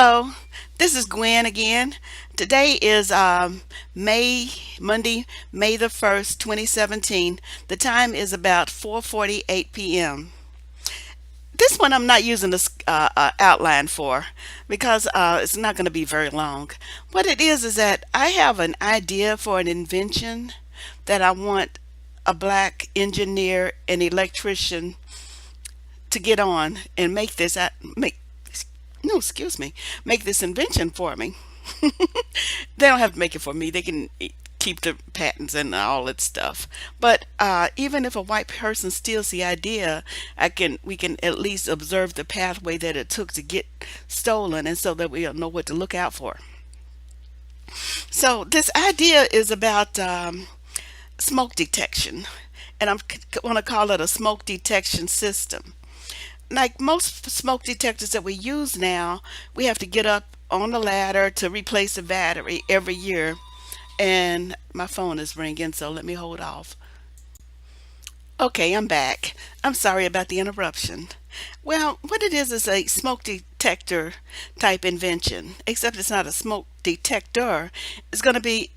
Hello, this is Gwen again. Today is Monday, May the 1st, 2017. The time is about 4:48 p.m. This one I'm not using this outline for because it's not going to be very long. What it is that I have an idea for an invention that I want a black engineer and electrician to get on and make this make no excuse me make this invention for me. They don't have to make it for me. They can keep the patents and all that stuff. But even if a white person steals the idea, I can we can at least observe the pathway that it took to get stolen, and so that we'll know what to look out for. So this idea is about smoke detection, and I'm going to call it a smoke detection system. Like most smoke detectors that we use now, we have to get up on the ladder to replace the battery every year. And my phone is ringing, so let me hold off. Okay, I'm back. I'm sorry about the interruption. Well, what it is a smoke detector type invention, except it's not a smoke detector. It's going to be,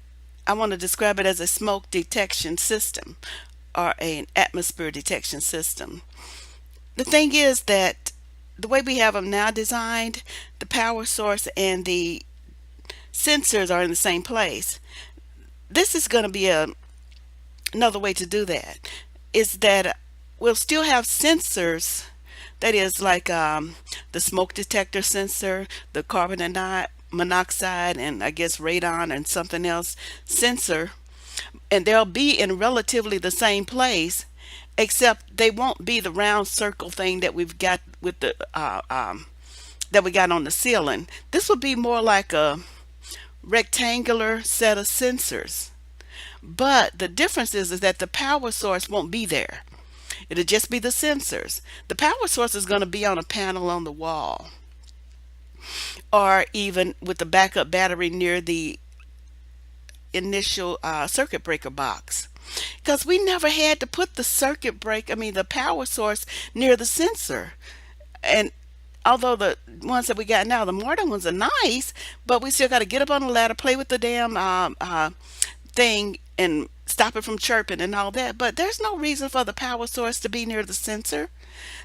I want to describe it as a smoke detection system or an atmosphere detection system. The thing is that the way we have them now designed, the power source and the sensors are in the same place. This is going to be another way to do that. Is that we'll still have sensors, that is like the smoke detector sensor, the monoxide, and I guess radon and something else sensor, and they'll be in relatively the same place, except they won't be the round circle thing that we've got with the that we got on the ceiling. This will be more like a rectangular set of sensors. But the difference is that the power source won't be there. It'll just be the sensors. The power source is going to be on a panel on the wall, or even with the backup battery near the initial circuit breaker box. Because we never had to put the power source near the sensor. And although the ones that we got now, the modern ones are nice, but we still got to get up on the ladder, play with the damn thing, and stop it from chirping and all that. But there's no reason for the power source to be near the sensor.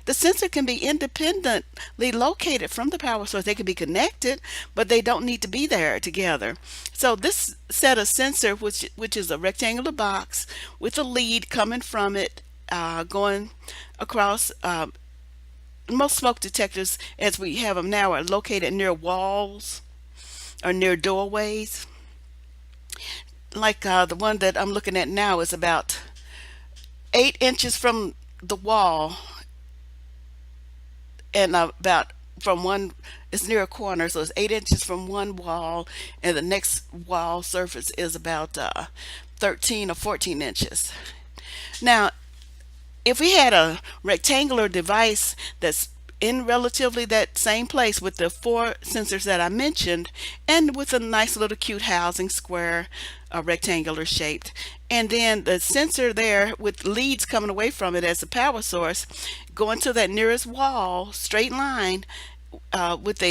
The sensor can be independently located from the power source. They can be connected, but they don't need to be there together. So this set of sensor, which is a rectangular box with a lead coming from it, going across. Most smoke detectors, as we have them now, are located near walls or near doorways. Like the one that I'm looking at now is about 8 inches from the wall, and about from one, it's near a corner, so it's 8 inches from one wall, and the next wall surface is about 13 or 14 inches. Now, if we had a rectangular device that's in relatively that same place with the four sensors that I mentioned, and with a nice little cute housing square, rectangular shaped, and then the sensor there with leads coming away from it as the power source, going to that nearest wall, straight line, with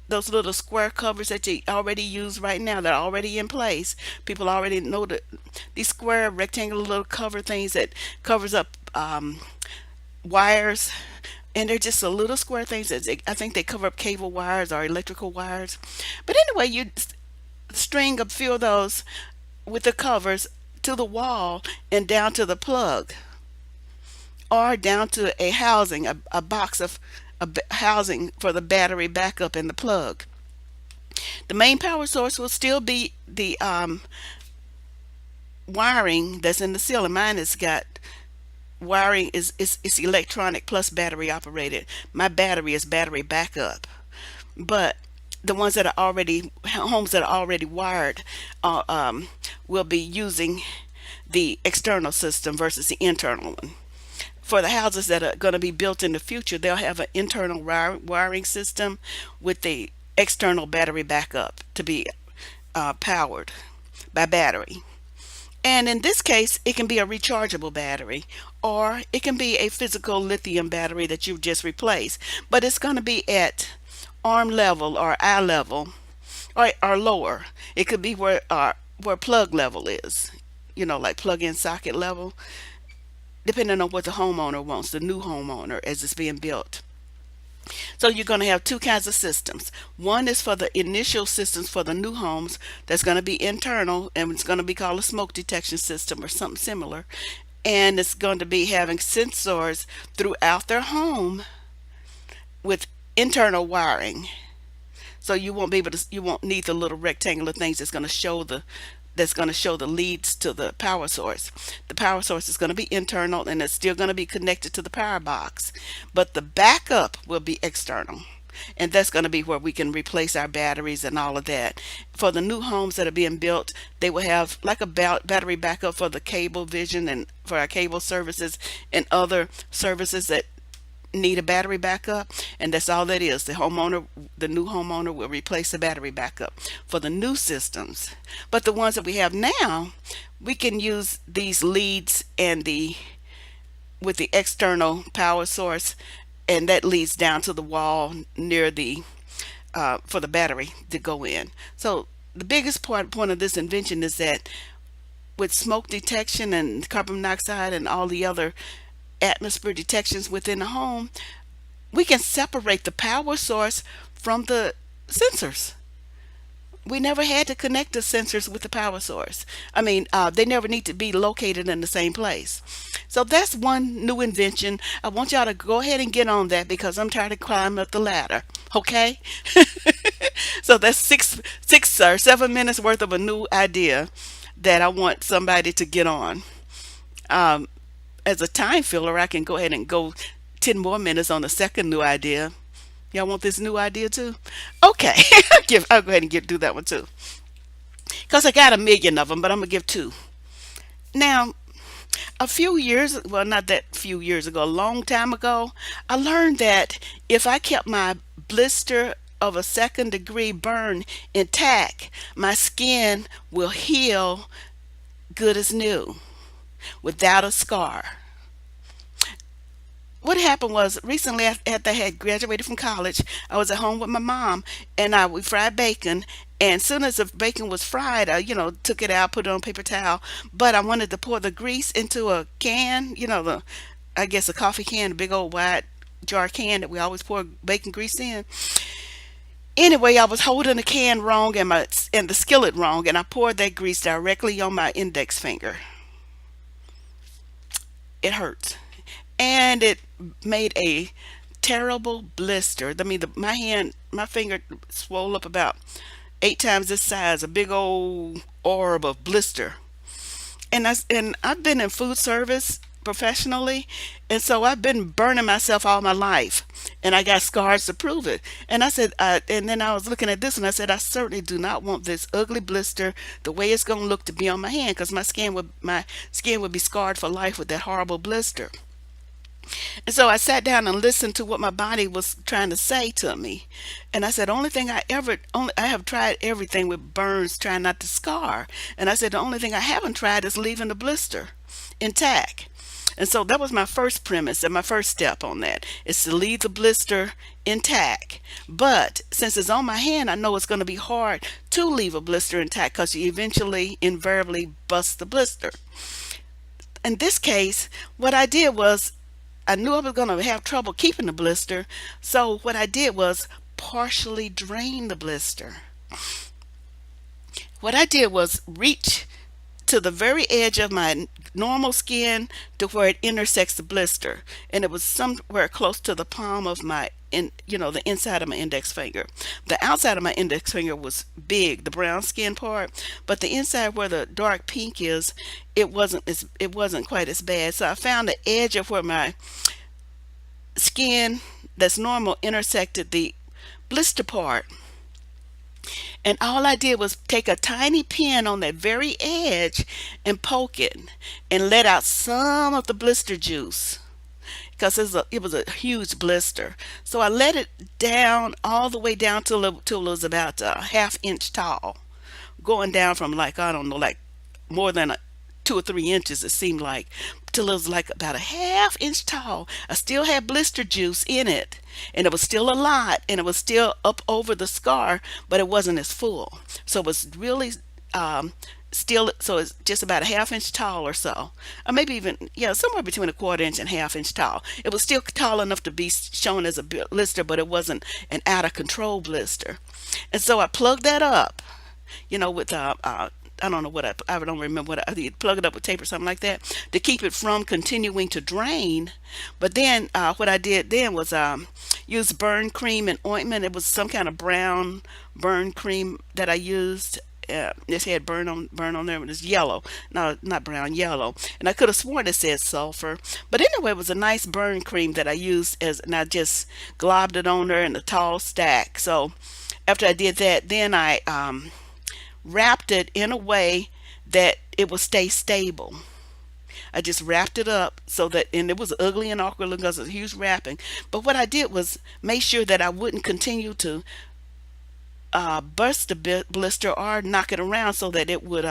those little square covers that you already use right now, that are already in place. People already know that these square rectangular little cover things that covers up wires, and they're just a little square things that I think they cover up cable wires or electrical wires. But anyway, you string a few of those with the covers to the wall and down to the plug, or down to a housing, a box of housing for the battery backup and the plug. The main power source will still be the wiring that's in the ceiling. Mine has got wiring is electronic plus battery operated. My battery is battery backup. But the ones that are already homes that are already wired will be using the external system versus the internal one. For the houses that are going to be built in the future, they'll have an internal wiring system with the external battery backup to be powered by battery. And in this case, it can be a rechargeable battery, or it can be a physical lithium battery that you've just replaced. But it's going to be at arm level or eye level, or lower. It could be where plug level is, like plug in socket level, depending on what the homeowner wants, the new homeowner as it's being built. So you're going to have two kinds of systems. One is for the initial systems for the new homes, that's going to be internal, and it's going to be called a smoke detection system or something similar. And it's going to be having sensors throughout their home with internal wiring. So you won't need the little rectangular things that's going to show the leads to the power source. The power source is going to be internal, and it's still going to be connected to the power box, but the backup will be external. And that's going to be where we can replace our batteries and all of that. For the new homes that are being built, they will have like a battery backup for the cable vision and for our cable services and other services that need a battery backup, and that's all that is. The new homeowner will replace the battery backup for the new systems. But the ones that we have now, we can use these leads and the with the external power source, and that leads down to the wall near the for the battery to go in. So the biggest point of this invention is that with smoke detection and carbon monoxide and all the other atmosphere detections within the home, we can separate the power source from the sensors. We never had to connect the sensors with the power source. I mean, they never need to be located in the same place. So that's one new invention. I want y'all to go ahead and get on that because I'm tired of climbing up the ladder. Okay? So that's 6 or 7 minutes worth of a new idea that I want somebody to get on. Um, as a time filler, I can go ahead and go 10 more minutes on the second new idea. Y'all want this new idea too? Okay, I'll go ahead and do that one too. Because I got a million of them, but I'm going to give two. Now, a few years, well, not that few years ago, a long time ago, I learned that if I kept my blister of a second degree burn intact, my skin will heal good as new without a scar. What happened was recently after I had graduated from college, I was at home with my mom, and we fried bacon. And as soon as the bacon was fried, I took it out, put it on paper towel. But I wanted to pour the grease into a can, the I guess a coffee can, a big old wide jar can that we always pour bacon grease in. Anyway, I was holding the can wrong and the skillet wrong, and I poured that grease directly on my index finger. It hurts, and it made a terrible blister. I mean, my finger swelled up about 8 times this size, a big old orb of blister. And I've been in food service professionally, and so I've been burning myself all my life, and I got scars to prove it. And I said, and then I was looking at this, and I said, I certainly do not want this ugly blister, the way it's going to look, to be on my hand, because my skin would be scarred for life with that horrible blister. And so I sat down and listened to what my body was trying to say to me. And I said, I have tried everything with burns, trying not to scar. And I said, the only thing I haven't tried is leaving the blister intact. And so that was my first premise and my first step on that is to leave the blister intact. But since it's on my hand, I know it's going to be hard to leave a blister intact because you eventually, invariably bust the blister. In this case, what I did was I knew I was going to have trouble keeping the blister. So what I did was partially drain the blister. What I did was reach to the very edge of my normal skin to where it intersects the blister, and it was somewhere close to the palm of the inside of my index finger. The outside of my index finger was big, the brown skin part, but the inside where the dark pink is, it wasn't quite as bad. So I found the edge of where my skin that's normal intersected the blister part. And all I did was take a tiny pin on that very edge and poke it and let out some of the blister juice because it was a huge blister. So I let it down all the way down till it was about a half inch tall, going down from like, I don't know, like more than 2 or 3 inches, it seemed like, till it was like about a half inch tall. I still had blister juice in it, and it was still a lot, and it was still up over the scar, but it wasn't as full. So it was really um, still, so it's just about a half inch tall or so, or maybe even, yeah, somewhere between a quarter inch and half inch tall. It was still tall enough to be shown as a blister, but it wasn't an out of control blister. And so I plugged that up, with I don't know what I don't remember what I did, plug it up with tape or something like that to keep it from continuing to drain. But then what I did then was use burn cream and ointment. It was some kind of brown burn cream that I used. This had burn on there, but it's yellow. No, not brown, yellow. And I could have sworn it said sulfur. But anyway, it was a nice burn cream that I used and I just globbed it on there in a tall stack. So after I did that, then I wrapped it in a way that it would stay stable. I just wrapped it up so that, and it was ugly and awkward looking because it was a huge wrapping. But what I did was make sure that I wouldn't continue to burst the blister or knock it around so that it would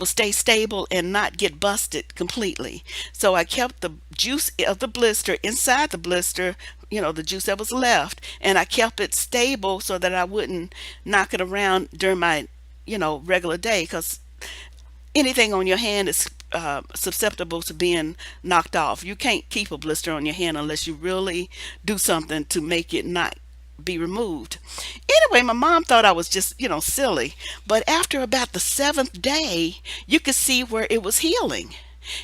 stay stable and not get busted completely. So I kept the juice of the blister inside the blister, the juice that was left, and I kept it stable so that I wouldn't knock it around during my, regular day, because anything on your hand is susceptible to being knocked off. You can't keep a blister on your hand unless you really do something to make it not be removed. Anyway, my mom thought I was just, silly. But after about the seventh day, you could see where it was healing.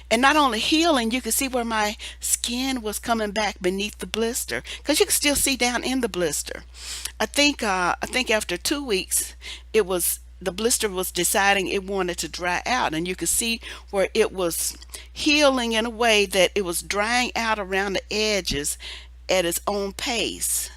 And not only healing, you could see where my skin was coming back beneath the blister, because you could still see down in the blister. I think after 2 weeks, it was the blister was deciding it wanted to dry out, and you could see where it was healing in a way that it was drying out around the edges at its own pace.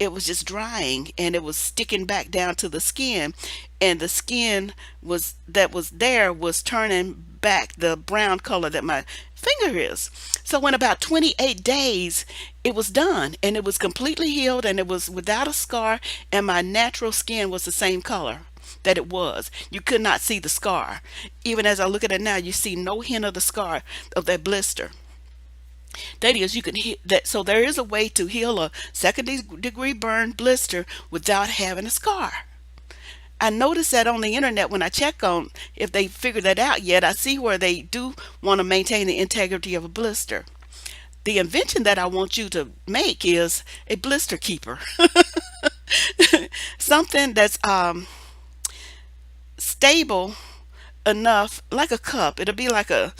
It was just drying, and it was sticking back down to the skin, and the skin was there was turning back the brown color that my finger is. So in about 28 days it was done, and it was completely healed, and it was without a scar, and my natural skin was the same color that it was. You could not see the scar. Even as I look at it now, you see no hint of the scar of that blister. That is, you can heal that. So there is a way to heal a second-degree burn blister without having a scar. I noticed that on the internet when I check on if they figured that out yet. I see where they do want to maintain the integrity of a blister. The invention that I want you to make is a blister keeper. Something that's stable enough, like a cup. It'll be like a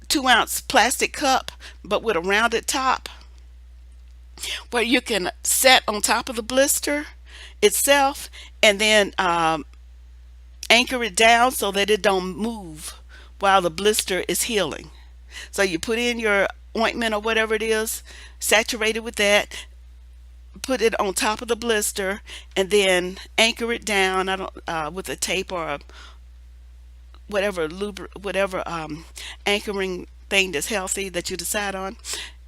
2-ounce plastic cup, but with a rounded top, where you can set on top of the blister itself, and then anchor it down so that it don't move while the blister is healing. So you put in your ointment or whatever it is, saturated with that, put it on top of the blister, and then anchor it down. I don't with a tape or whatever anchoring thing that's healthy that you decide on,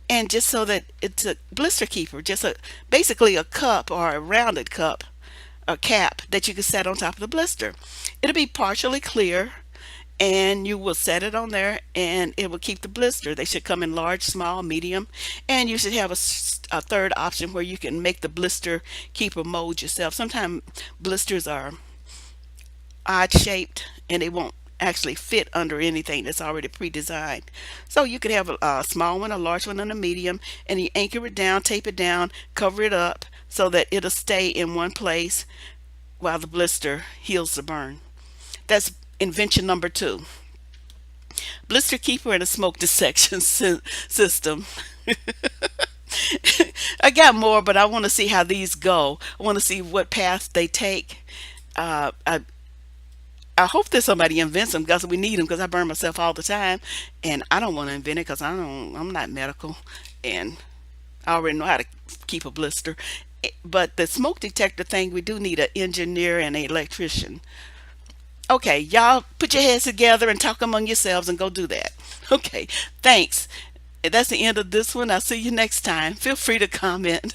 and just so that it's a blister keeper, just basically a cup or a rounded cup, a cap that you can set on top of the blister. It'll be partially clear, and you will set it on there, and it will keep the blister. They should come in large, small, medium, and you should have a third option where you can make the blister keeper mold yourself. Sometimes blisters are odd shaped, and they won't actually fit under anything that's already pre-designed. So you could have a small one, a large one, and a medium, and you anchor it down, tape it down, cover it up so that it'll stay in one place while the blister heals the burn. That's invention number 2. Blister keeper and a smoke dissection system. I got more, but I want to see how these go. I want to see what path they take. I hope that somebody invents them, because we need them, because I burn myself all the time, and I don't want to invent it because I'm not medical, and I already know how to keep a blister. But the smoke detector thing, we do need an engineer and an electrician. Okay, y'all put your heads together and talk among yourselves and go do that. Okay, thanks. That's the end of this one. I'll see you next time. Feel free to comment.